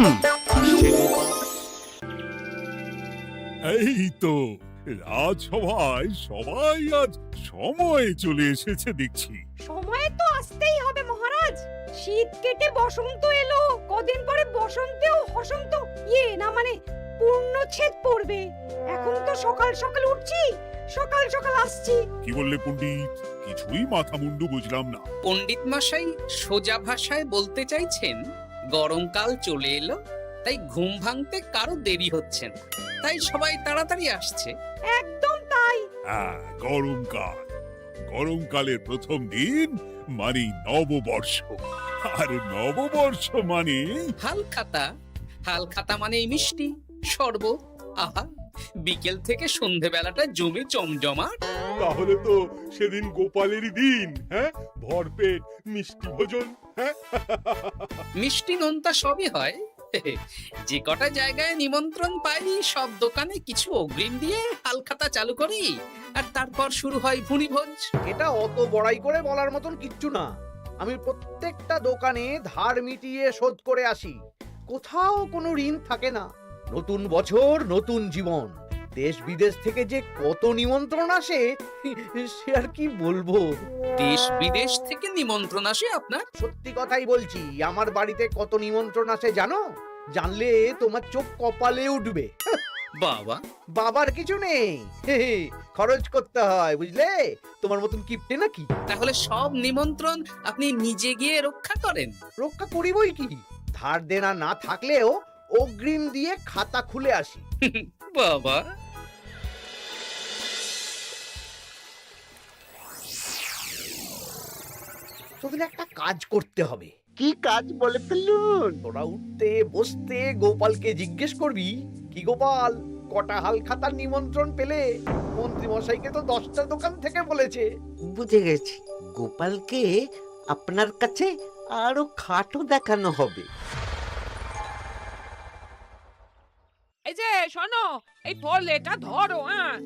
এই তো রাজসভায় সবাই আজ সময়ে চলে এসেছে দেখছি। সময়ে তো আসতেই হবে মহারাজ। শীত কেটে বসন্ত এলো, কদিন পরে বসন্তেও বসন্ত না মানে পূর্ণচ্ছেদ পড়বে। এখন তো সকাল সকাল উঠছি, সকাল সকাল আসছি। কি বললে পণ্ডিত? কিছুই মাথা মুন্ডু বুঝলাম না। পণ্ডিত মশাই সোজা ভাষায় বলতে চাইছেন গরমকাল চলে এলো, তাই ঘুম ভাঙতে কারো দেরি হচ্ছে না, তাই সবাই তাড়াতাড়ি আসছে। একদম তাই। হ্যাঁ, গরমকাল। গরমকালের প্রথম দিন মানে নববর্ষ, আর নববর্ষ মানে হালখাতা। হালখাতা মানে মিষ্টি শরবত। আহা, বিকেল থেকে সন্ধেবেলাটা জমে জমজমাট। তাহলে তো সেদিন গোপালেরই দিন। হ্যাঁ, ভরপেট মিষ্টি ভোজন। হ্যাঁ, মিষ্টি নোনতা সবই হয়। যে কটা জায়গায় নিমন্ত্রণ পাই সব দোকানে কিছু অগ্রিম দিয়ে হালখাতা চালু করি, আর তারপর শুরু হয় ভুনিভোজ। এটা অত বড়াই করে বলার মতন কিচ্ছু না। আমি প্রত্যেকটা দোকানে ধার মিটিয়ে শোধ করে আসি, কোথাও কোনো ঋণ থাকে না। নতুন বছর নতুন জীবন, দেশ বিদেশ থেকে যে কত নিমন্ত্রণ আসে সে আর কি বলবো। দেশ বিদেশ থেকে নিমন্ত্রণ আসে আপনার? সত্যি কথাই বলছি, আমার বাড়িতে কত নিমন্ত্রণ আসে জানো? জানলে তোমার চোখ কপালে উঠবে। বাবা, বাবার কিছু নেই, খরচ করতে হয় বুঝলে। তোমার মতন কিপটে নাকি? তাহলে সব নিমন্ত্রণ আপনি নিজে গিয়ে রক্ষা করেন? রক্ষা করিবই কি, ধার দেনা না থাকলেও অগ্রিম দিয়ে খাতা খুলে আসি। বাবা, তোদের একটা কাজ করতে হবে। কি কাজ বলে ফেলুন? তোরা উঠতে বসতে গোপালকে জিজ্ঞেস করবি, কি গোপাল কটা হাল খাতার নিমন্ত্রণ পেলে? মন্ত্রী মশাইকে তো 10টা দোকান থেকে বলেছে। বুঝে গেছি, গোপালকে আপনার কাছে আরো খাটো দেখানো হবে। এই যে শোনো, এই থলেটা ধরো। হ্যাঁ,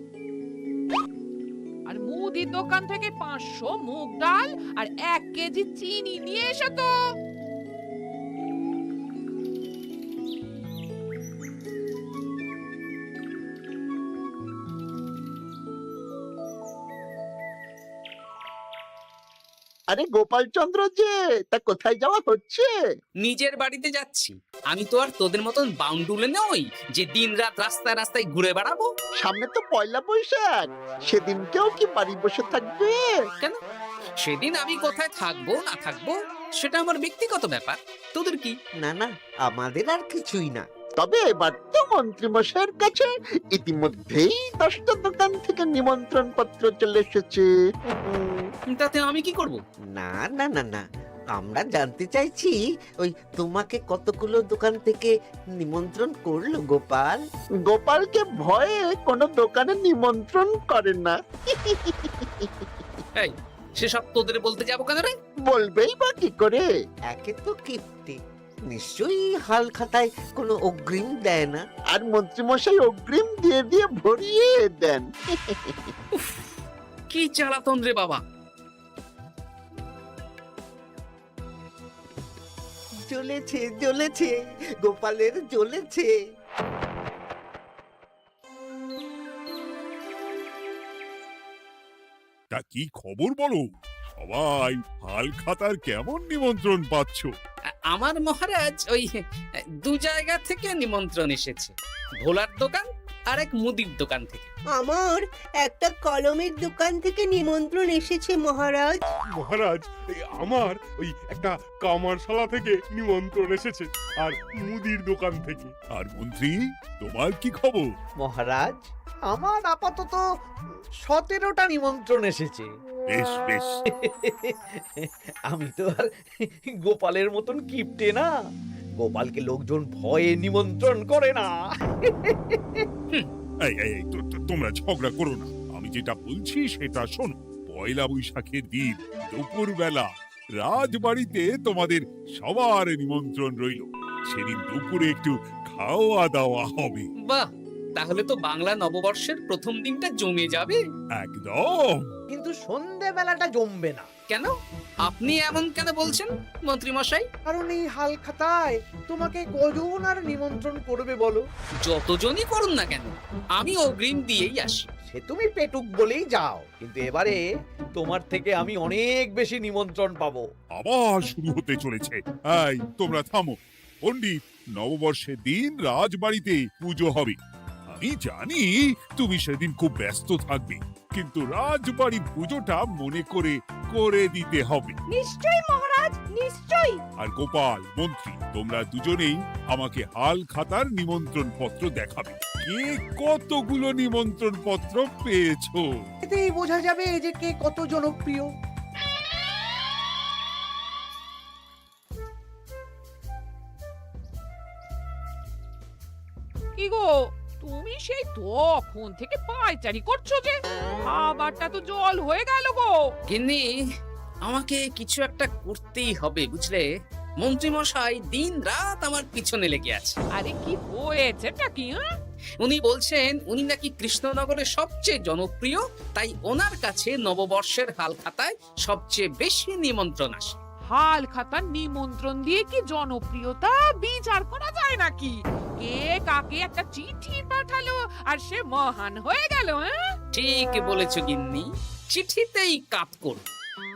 আর মুদির দোকান থেকে 500 মুগ ডাল আর 1 কেজি চিনি নিয়ে এসো তো। আরে গোপাল চন্দ্র যে, তা কোথায় যাওয়া হচ্ছে? নিজের বাড়িতে যাচ্ছি। আমি তো আর তোদের মতন বাউন্ডুলে নই যে দিনরাত রাস্তায় রাস্তায় ঘুরে বেড়াবো। সামনে তো পয়লা বৈশাখ, সেদিন কেউ কি বাড়ি বসে থাকবে? কেন? সেদিন আমি কোথায় থাকবো না থাকবো সেটা আমার ব্যক্তিগত ব্যাপার, তোদের কি? না না, আমাদের আর কিছুই না। তবে এবার তো মন্ত্রী মশাইয়ের কাছে ইতিমধ্যেই 10টা দোকান থেকে নিমন্ত্রণ পত্র চলে এসেছে। তাতে আমি কি করব? না না না না, আমরা জানতে চাইছি ওই তোমাকে কতগুলো দোকান থেকে নিমন্ত্রণ করলো গোপাল? গোপালকে ভয়ে কোনো দোকানে নিমন্ত্রণ করে না। এই, সেসব তোদের বলতে যাবো কেন রে? বলবেই বা কি করে? একে তো কিপ্টে, নিশ্চয়ই হাল খাতায় কোনো অগ্রিম দেয় না, আর মন্ত্রীমশাই অগ্রিম দিয়ে দিয়ে ভরিয়ে দেন। কি জ্বালাতন রে বাবা! জ্বলেছে জ্বলেছে, গোপালের জ্বলেছে। তা কি খবর বলো? সবাই হালখাতার কেমন নিমন্ত্রণ পাচ্ছ? আমার মহারাজ ওই 2 জায়গা থেকে নিমন্ত্রণ এসেছে, ভোলার দোকান আর এক মুদির দোকান থেকে। আমার একটা কলমের দোকান থেকে নিমন্ত্রণ এসেছে মহারাজ। মহারাজ, আমার ওই একটা কামারশালা থেকে নিমন্ত্রণ এসেছে, আর মুদির দোকান থেকে। আর মন্ত্রী, তোমার কি খবর? মহারাজ, আমার আপাতত 17টা নিমন্ত্রণ এসেছে। বেশ বেশ। আমি তো আর গোপালের মতন কিপটে না, গোপালকে লোকজন ভয়ে নিমন্ত্রণ করে না। এই এই এই, তোমরা ঝগড়া করো না। আমি যেটা বলছি সেটা শোনো। পয়লা বৈশাখের দিন দুপুরবেলা রাজবাড়িতে তোমাদের সবার নিমন্ত্রণ রইল। সেদিন দুপুরে একটু খাওয়া দাওয়া হবে। বাহ, তাহলে তো বাংলা নববর্ষের প্রথম দিনটা জমে যাবে। একদম। কিন্তু সন্ধেবেলাটা জমবে না। কেন? আপনি এমন কেন বলছেন মন্ত্রী মশাই? কারণ এই হাল খাতায় তোমাকে কজন আর নিমন্ত্রণ করবে বলো? যতজনই করুন না কেন, আমি অগ্রিম দিয়েই আসি। সে তুমি পেটুক বলেই যাও, কিন্তু এবারে তোমার থেকে আমি অনেক বেশি নিমন্ত্রণ পাবো। আবার শুরু হতে চলেছে। এই তোমরা থামো। পণ্ডিত, নববর্ষের দিন রাজবাড়িতে পুজো হবে। আমি জানি তুমি সেদিন খুব ব্যস্ত থাকবে, কিন্তু রাজবাড়ির পুজোটা মনে করে করে দিতে হবে। নিশ্চয়ই মহারাজ, নিশ্চয়ই। আর গোপাল, মন্ত্রী, তোমরা দুজনেই আমাকে হাল খাতার নিমন্ত্রণ পত্র দেখাবে। কে কতগুলো নিমন্ত্রণ পত্র পেয়েছো? এতেই বোঝা যাবে যে কে কত জনপ্রিয়। কি গো, তুমি সেই তখন থেকে পায়চারি করছো যে, খাবারটা তো জল হয়ে গেল গো। গিন্নি, আমাকে কিছু একটা করতেই হবে বুঝলে। মন্ত্রী মশাই দিন রাত আমার পিছনে লেগে আছে। আরে কি হয়েছেটা কি? হ্যাঁ, উনি বলছেন উনি নাকি কৃষ্ণনগরের সবচেয়ে জনপ্রিয়, তাই ওনার কাছে নববর্ষের হাল খাতায় সবচেয়ে বেশি নিমন্ত্রণ আসে। হাল খাতার নিমন্ত্রণ দিয়ে কি জনপ্রিয়তা বিচার করা যায় নাকি? কে কাকে একটা চিঠি পাঠালো আর সে মহান হয়ে গেল? হ্যাঁ, ঠিক বলেছ গিন্নি, চিঠিতেই কাপ করো।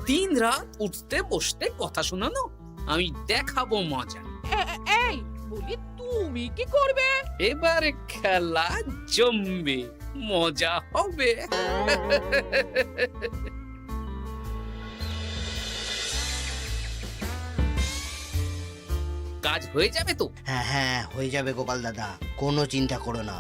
দিন রাত উঠতে বসতে কথা শোনানো, আমি দেখাবো মজা। এই বলি, তুমি কি করবে? এবার খেলা জমবে, মজা হবে। কাজ হয়ে যাবে তো? হ্যাঁ হ্যাঁ, হয়ে যাবে গোপাল দাদা, কোনো চিন্তা করো না।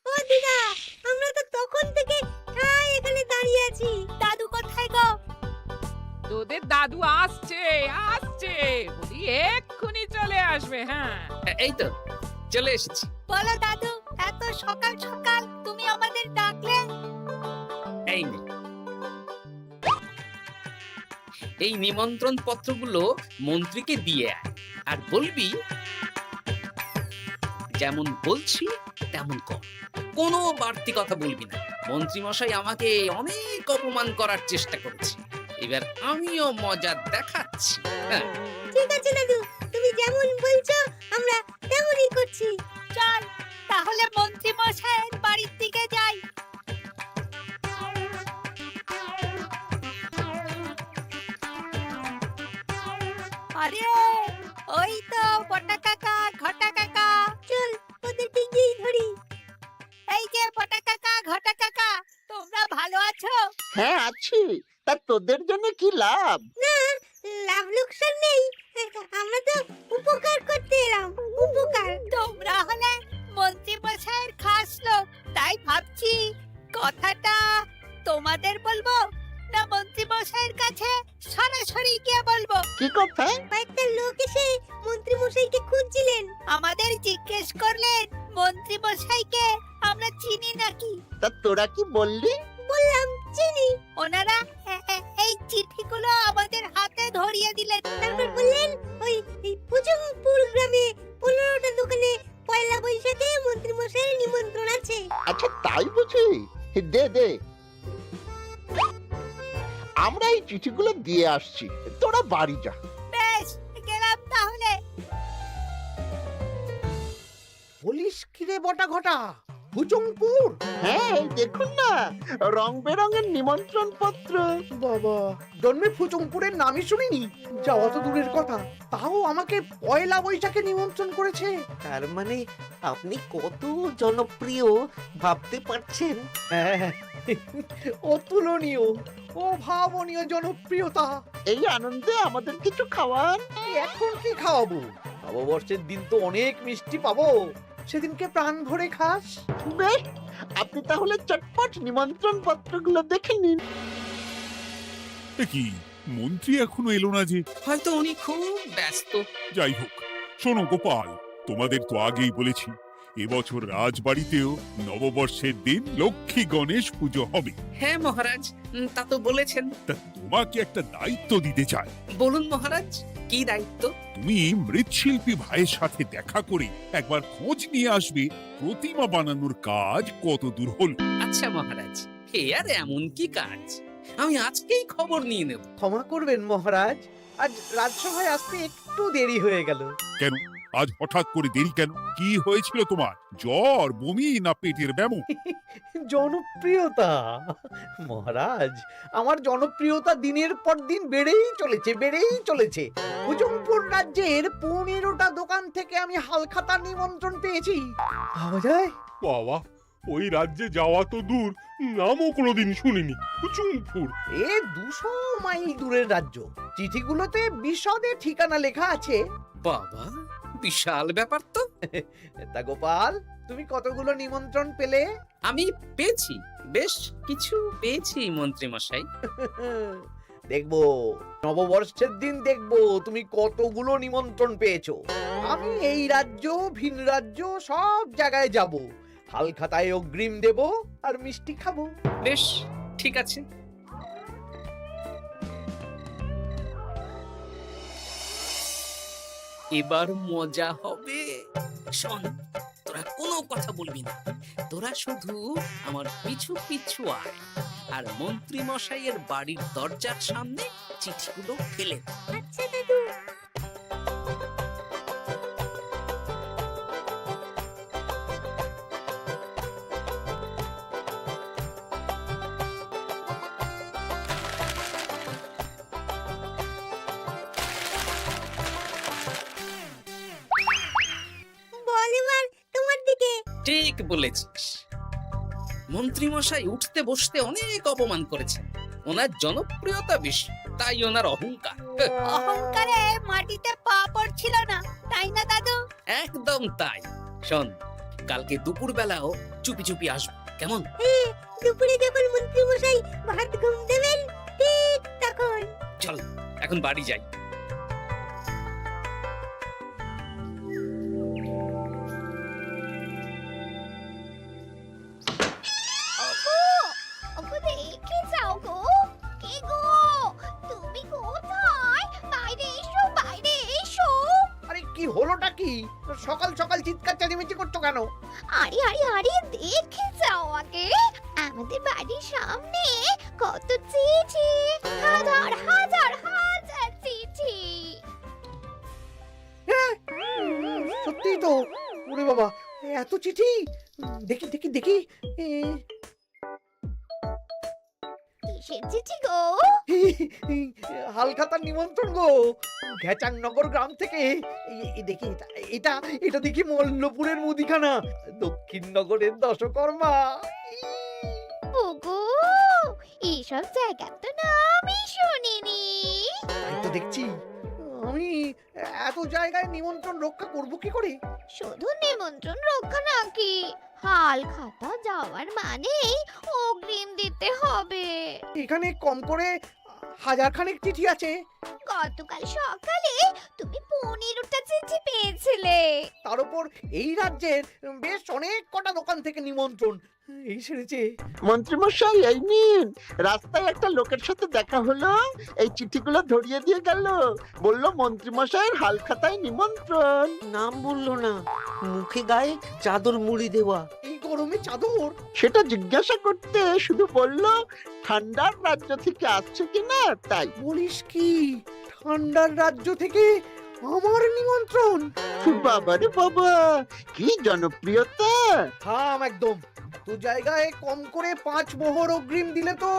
ও দিদা, আমরা তো তখন থেকে ঠাই এখানে দাঁড়িয়ে আছি। দাদু কোথায় গো? তোদের দাদু আসছে আসছে, বলি এক্ষুনি চলে আসবে। হ্যাঁ, এই তো চলে এসেছি। বলো দাদু, এত সকাল সকাল তুমি আমাদের ডাকলে? এই নে। এই নিমন্ত্রণ পত্রগুলো মন্ত্রীকে দিয়ে আয়, আর বলবি যেমন বলছি তেমন কর, কোনো বাড়তি কথা বলবি না। মন্ত্রী মশাই আমাকে অনেক অপমান করার চেষ্টা করেছে, এবার আমিও মজা দেখাচ্ছি। হ্যাঁ, ঠিক আছে দাদু, তুমি যেমন বলছো আমরা তেমনই করছি। চল তাহলে মন্ত্রী মশাইয়ের বাড়ির দিকে যাই। আরে ওই তো বটা কাকা, ঘটা কাকা। চল ওদেরকে গিয়ে ধরি। এই যে বটা কাকা, ঘটা কাকা, তোমরা ভালো আছো? হ্যাঁ আছি। তা তোদের জন্য কি লাভ? না, লাভ লোকসান নেই, আমরা তো উপকার করতে এলাম। উপকার। তোমরা হলে মন্ত্রী মশাইয়ের খাস লোক, তাই ভাবছি কথাটা তোমাদের বলবো না মন্ত্রী মশাইয়ের কাছে সরাসরি গিয়ে বলবো। কি কথা? কয়েকটা লোক এসে মন্ত্রী মশাইকে খুঁজছিলেন, আমাদের জিজ্ঞেস করলেন মন্ত্রী মশাইকে আমরা চিনি নাকি। তা তোরা কি বললি? বললাম চিনি। ওনারা এই চিঠিগুলো আমাদের হাতে ধরিয়ে দিলেন। তারপর বললেন ওই পুজংপুর গ্রামে 15টা দোকানে পয়লা বৈশাখে মন্ত্রী মশাইয়ের নিমন্ত্রণ আছে। আচ্ছা তাই বুঝি? দে দে, আমরা এই চিঠিগুলো দিয়ে আসছি, তোরা বাড়ি যা। বেশ, গেলাম তাহলে। বলিস কিরে বটা ঘটা, ভুজংপুর? হ্যাঁ এই দেখুন না, রং বেরঙের নিমন্ত্রণ পত্র। বাবা, জন্মে ফুচুংপুরের নামই শুনিনি। যাওয়া তো দূরের কথা, তাও আমাকে পয়লা বৈশাখে নিমন্ত্রণ করেছে। তার মানে আপনি কত জনপ্রিয় ভাবতে পারছেন? হ্যাঁ, অতুলনীয়, অভাবনীয় জনপ্রিয়তা। এই আনন্দে আমাদের কিছু খাওয়ান। এখন কি খাওয়াবো? নববর্ষের দিন তো অনেক মিষ্টি পাবো, সেদিনকে প্রাণ ভরে খাস। বেশ, আপনি তাহলে চটপট নিমন্ত্রণ পত্রগুলো দেখে নিন। এ কি, মন্ত্রী এখনো এলো না যে? হয়তো উনি খুব ব্যস্ত। যাই হোক, শোনো গোপাল, তোমাদের তো আগেই বলেছি এবছর রাজবাড়িতেও নববর্ষের দিন লক্ষ্মী গণেশ পুজো হবে। হ্যাঁ মহারাজ, তা তো বলেছেন। তা তোমাকে একটা দায়িত্ব দিতে চাই। বলুন মহারাজ, কি দায়িত্ব? তুমি মৃৎশিল্পী ভাইয়ের সাথে দেখা করে একবার খোঁজ নিয়ে আসবে প্রতিমা বানানোর কাজ কত দূর হল। আচ্ছা মহারাজ, হে আর এমন কি কাজ, আমি আজকেই খবর নিয়ে নেব। ক্ষমা করবেন মহারাজ, আজ রাজসভায় আসতে একটু দেরি হয়ে গেল। কেন আজ হঠাৎ করে দেরি কেন? কি হয়েছিল তোমার? জ্বর, বমি না পেটের ব্যামো? জনপ্রিয়তা মহারাজ, আমার জনপ্রিয়তা দিনের পর দিন বেড়েই চলেছে। হুজুমপুর রাজ্যের 15টা দোকান থেকে আমি হালখাতা নিমন্ত্রণ পেয়েছি। ভাবা যায়? বাবা, ওই রাজ্যে যাওয়া তো দূর, নামও কোনোদিন শুনিনি। হুজুমপুর। এ 200 মাইল দূরের রাজ্য। চিঠিগুলোতে বিশদে ঠিকানা লেখা আছে। বাবা, বিশাল ব্যাপার তো। তা গোপাল, তুমি কতগুলো নিমন্ত্রণ পেলে? আমি পেয়েছি, বেশ কিছু পেয়েছি মন্ত্রী মশাই। দেখবো নববর্ষের দিন দেখবো তুমি কতগুলো নিমন্ত্রণ পেয়েছো। আমি এই রাজ্য ভিন রাজ্য সব জায়গায় যাব, হালখাতায় অগ্রিম দেব আর মিষ্টি খাবো। বেশ, ঠিক আছে। এবার মজা হবে। শোন, তোরা কোনো কথা বলবি না, তোরা শুধু আমার পিছু পিছু আয় আর মন্ত্রী মশাইয়ের বাড়ির দরজার সামনে চিঠিগুলো ফেলে দে। আচ্ছা দাদু। বল এবার তোমার দিকে। ঠিক বলেছিস, মন্ত্রী মশাই উঠতে বসতে অনেক অপমান করেছেন। ওনার জনপ্রিয়তা বেশি, তাই ওনার অহংকার। অহংকারে মাটিতে পা পড়ছিল না, তাই না দাদু? একদম তাই। শোন, কালকে দুপুর বেলাও চুপি চুপি আসবো, কেমন? দুপুরে যখন মন্ত্রী মশাই ভাত ঘুম দেবেন, ঠিক তখন। চল এখন বাড়ি যাই। ওগো দেখে যাও গো। কে গো? তুমি কোথায়? বাইরে এসো, বাইরে এসো। আরে কি হলোটা কি? সকাল সকাল চিৎকার চেঁচামেচি করছো কেন? আরে আরে আরে দেখে যাও আগে। আমাদের বাড়ির সামনে কত চিঠি, হাজার হাজার হাজার চিঠি। সত্যি তো। ওরে বাবা, এত চিঠি! দেখি দেখি দেখি। কিসের চিঠি গো? হালখাতার নিমন্ত্রণ গো, ঘেচাংনগর গ্রাম থেকে। দেখি এটা এটা দেখি মল্লপুরের মুদিখানা, দক্ষিণনগরের দশকর্মা। ওগো, এইসব জায়গা তো নামই শুনিনি। তাই তো দেখছি। আমি এত জায়গায় নিমন্ত্রণ রক্ষা করব কি করে? শুধু নিমন্ত্রণ রক্ষা নাকি, হালখাতা যাওয়ার মানেই অগ্রিম দিতে হবে। এখানে কম করে 1000 খানেক চিঠি আছে। গতকাল সকালে তুমি 15টা চিঠি পেয়েছিলে। তার উপর এই রাজ্যের বেশ অনেক কটা দোকান থেকে নিমন্ত্রণ এই সেরেছে। মন্ত্রীমশাই, এই নিন। রাস্তায় একটা লোকের সাথে দেখা হলো, এই চিঠিগুলো ধরিয়ে দিয়ে গেল। বলল মন্ত্রীমশাইয়ের হালখাতায় নিমন্ত্রণ। নাম বললো না, মুখে গায়ে চাদর মুড়ি দেওয়া। এই গরমে চাদর? সেটা জিজ্ঞাসা করতে শুধু বলল ঠান্ডার রাজ্য থেকে আসছে কিনা তাই। বলিস কি? ঠান্ডার রাজ্য থেকে আমার নিমন্ত্রণ? বাবারে বাবা, কি জনপ্রিয়তা! থাম একদম। তো জায়গায় কম করে 5 মোহর অগ্রিম দিলে তো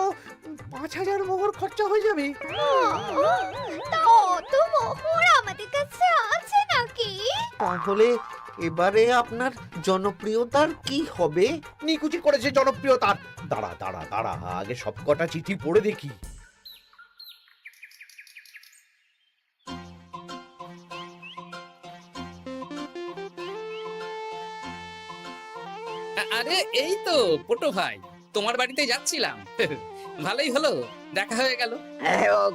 5000 মোহর খরচা হয়ে যাবে। তা অত মোহর আমাদের কাছে আছে নাকি? তাহলে এবারে আপনার জনপ্রিয়তার কি হবে? নিকুচি করেছে জনপ্রিয়তার। দাঁড়া দাঁড়া দাঁড়া, আগে সব কটা চিঠি পড়ে দেখি। আরে এই তো পটো ভাই, তোমার বাড়িতে যাচ্ছিলাম। ভালোই হলো, দেখা হয়ে গেল।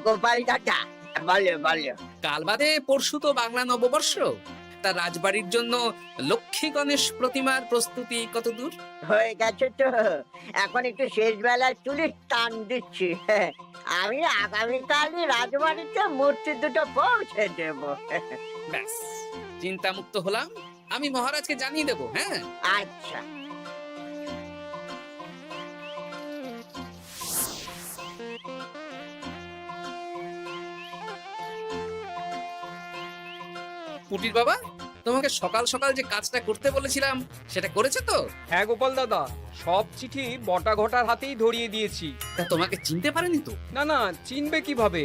গোপাল দাদা, বলো বলো। কাল বাদে পরশু তো বাংলা নববর্ষ, তা রাজবাড়ির জন্য লক্ষ্মী গণেশ প্রতিমার প্রস্তুতি কত দূর? হয়ে গেছে তো, এখন একটু শেষ বেলায় চুলির টান দিচ্ছি। আমি আগামীকালই রাজবাড়িতে মূর্তি দুটো পৌঁছে দেব। ব্যাস, চিন্তামুক্ত হলাম। আমি মহারাজকে জানিয়ে দেবো। হ্যাঁ, আচ্ছা। পুটির বাবা, তোমাকে সকাল সকাল যে কাজটা করতে বলেছিলাম সেটা করেছে তো? হ্যাঁ গোপাল দাদা, সব চিঠি বটা ঘটার হাতেই ধরিয়ে দিয়েছি। তা তোমাকে চিনতে পারেনি তো? না না, চিনবে কিভাবে?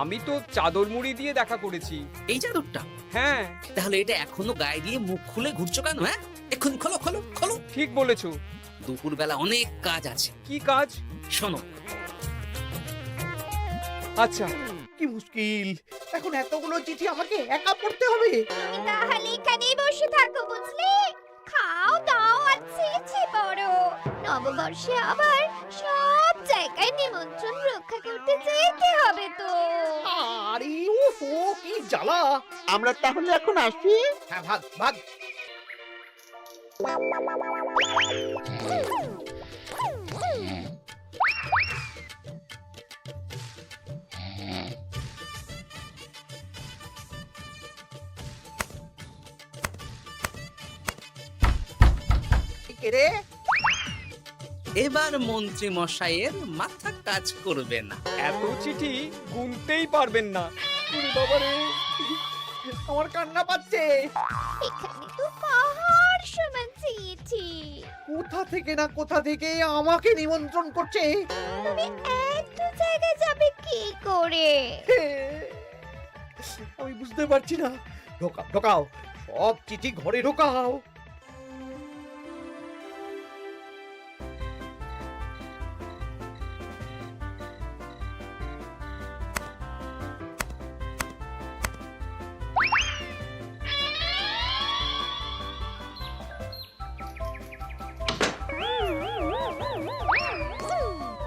আমি তো চাদর মুড়ি দিয়ে দেখা করেছি। এই চাদরটা? হ্যাঁ, তাহলে এটা এখনো গায়ে দিয়ে মুখ খুলে ঘুরছো কেন? হ্যাঁ, এক্ষুনি খোলো খোলো খোলো। ঠিক বলেছো। দুপুরবেলা অনেক কাজ আছে। কি কাজ? শোনো, আচ্ছা। কি মুশকিল, এখন এতগুলো চিঠি আমাকে একা পড়তে হবে। তুমি তাহলে এখানেই বসে থাকো, বুঝলে? খাও দাও আর ছিছি পড়ো। নববর্ষে আবার সব জায়গায় নিমন্ত্রণ রক্ষা করতে যেতে হবে তো। আরে ও কি জ্বালা। আমরা তাহলে এখন আসি। হ্যাঁ, ভাগ ভাগ। কে রে? এবার মন্ত্রী মশাইয়ের মাথা কাজ করবে না। এত চিঠি গুনতেই পারবেন না। ওরে বাবা রে, আমার কান্না পাচ্ছে। এখানে তো পাহাড় সমান চিঠি। কোথা থেকে না কোথা থেকে আমাকে নিমন্ত্রণ করছে। তুমি এত জায়গায় যাবে কি করে? আমি বুঝতে পারছি না। ঢোকাও ঢোকাও, সব চিঠি ঘরে ঢোকাও।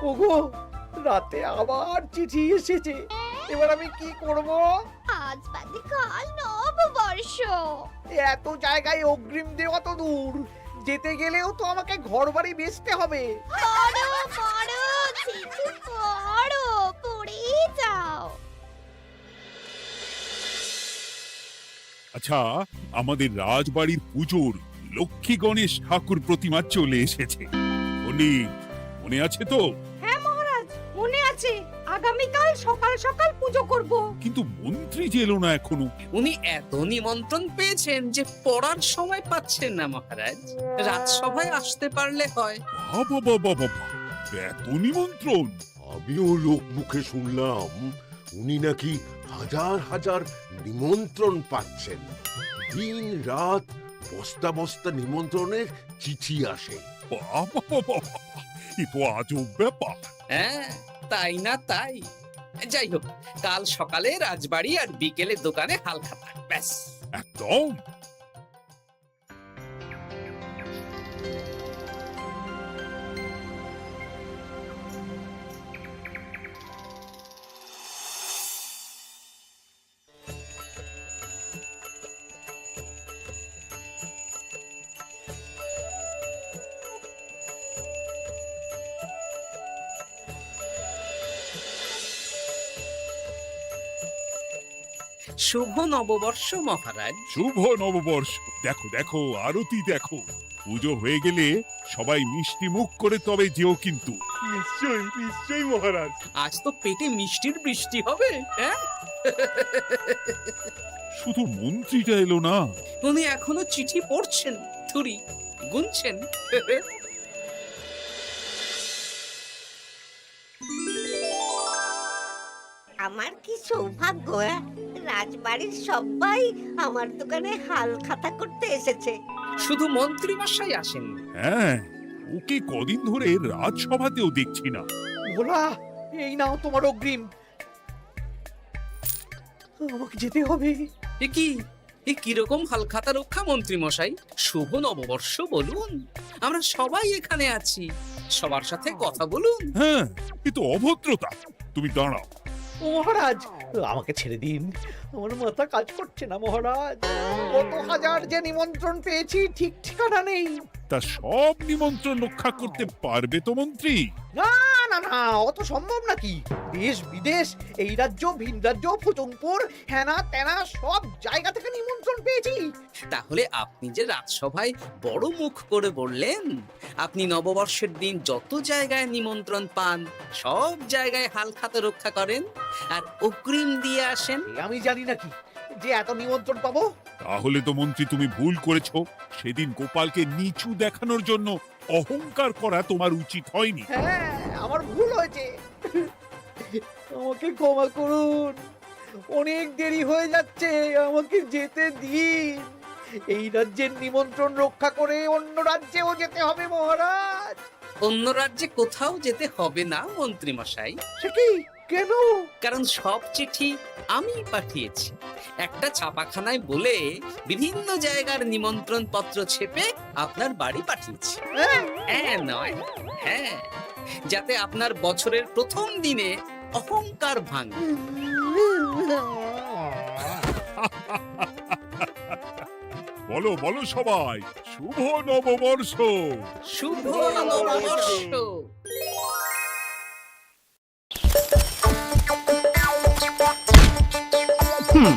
ওগো, রাতে আবার চিঠি এসেছে। এবার আমি কি করব? আজ বাদে কাল নববর্ষ। এত জায়গায় অগ্রিম দেওয়া তো দূর, যেতে গেলেও তো আমাকে ঘর বাড়ি বেচতে হবে। পড়ো পড়ো চিঠি পড়ো, পড়ে যাও। আচ্ছা, আমাদের রাজবাড়ির পুজোর লক্ষ্মী গণেশ ঠাকুর প্রতিমা চলে এসেছে। মনে আছে তো? হ্যাঁ মহারাজ, মনে আছে। আগামীকাল সকাল সকাল পুজো করব। কিন্তু মন্ত্রী যে এলো না এখনো। উনি এত নিমন্ত্রণ পেয়েছেন যে পড়ার সময় পাচ্ছেন না মহারাজ। রাজসভায় আসতে পারলে হয়। বাবা বাবা বাবা, এত নিমন্ত্রণ! আমিও লোক মুখে শুনলাম উনি নাকি হাজার হাজার নিমন্ত্রণ পাচ্ছেন। দিন রাত বস্তা বস্তা নিমন্ত্রণের চিঠি আসে। বাবা বাবা, এ তো আজব ব্যাপার। হ্যাঁ, তাই না তাই। যাই হোক, কাল সকালে রাজবাড়ি আর বিকেলে দোকানে হালখাতা। ব্যাস, একদম। শুভ নববর্ষ মহারাজ। শুভ নববর্ষ। দেখো দেখো, আরতি দেখো। পুজো হয়ে গেলে সবাই মিষ্টি মুখ করে তবে যেও কিন্তু। নিশ্চয়ই নিশ্চয়ই মহারাজ। আজ তো পেটে মিষ্টির বৃষ্টি হবে। হ্যাঁ, শুধু মন্ত্রীটা এলো না। উনি এখনো চিঠি পড়ছেন, থুরি গুনছেন। আমার কি সৌভাগ্য! রাজবাড়ির সবাই আমার দোকানে হাল খাতা করতে এসেছে। শুধু মন্ত্রী মশাই আসেন। হ্যাঁ, ওকে কদিন ধরে রাজসভাতেও দেখছি না। ভোলা, এই নাও তোমার অগ্রিম। আমাকে যেতে হবে। এ কিরকম হালখাতা রক্ষা মন্ত্রী মশাই? শুভ নববর্ষ বলুন, আমরা সবাই এখানে আছি। সবার সাথে কথা বলুন। হ্যাঁ, এ তো অভদ্রতা। তুমি দাঁড়াও। ও মহারাজ, আমাকে ছেড়ে দিন, আমার মাথা কাজ করছে না মহারাজ। কত হাজার যে নিমন্ত্রণ পেয়েছি ঠিক ঠিকানা নেই। তা সব নিমন্ত্রণ রক্ষা করতে পারবে তো মন্ত্রী? না না না, অত সম্ভব নাকি? দেশ বিদেশ, এই রাজ্য ভিন রাজ্য, ফুটুমপুর, হেনা তেনা সব জায়গা থেকে নিমন্ত্রণ পেয়েছি। তাহলে আপনি যে রাজসভায় বড় মুখ করে বললেন আপনি নববর্ষের দিন যত জায়গায় নিমন্ত্রণ পান সব জায়গায় হালখাতা রক্ষা করেন আর অগ্রিম দিয়ে আসেন। এ আমি জানি নাকি যে এত নিমন্ত্রণ পাবো? তাহলে তো মন্ত্রী তুমি ভুল করেছো। সেদিন গোপালকে নিচু দেখানোর জন্য অহংকার করা তোমার উচিত হয়নি। হ্যাঁ, আমার ভুল হয়েছে, আমাকে ক্ষমা করুন। অনেক দেরি হয়ে যাচ্ছে, আমাকে যেতে দিন। এই রাজ্যের নিমন্ত্রণ রক্ষা করে অন্য রাজ্যেও যেতে হবে মহারাজ। অন্য রাজ্যে কোথাও যেতে হবে না মন্ত্রী মশাই, সে কি? কেন? কারণ সব চিঠি আমি পাঠিয়েছি। একটা ছাপাখানায় বলে বিভিন্ন জায়গার নিমন্ত্রণ পত্র ছেপে আপনার বাড়ি পাঠিয়েছি। হ্যাঁ? হ্যাঁ নয় হ্যাঁ, যাতে আপনার বছরের প্রথম দিনে অহংকার ভাঙে। বলো বলো সবাই, শুভ নববর্ষ। শুভ নববর্ষ। হুম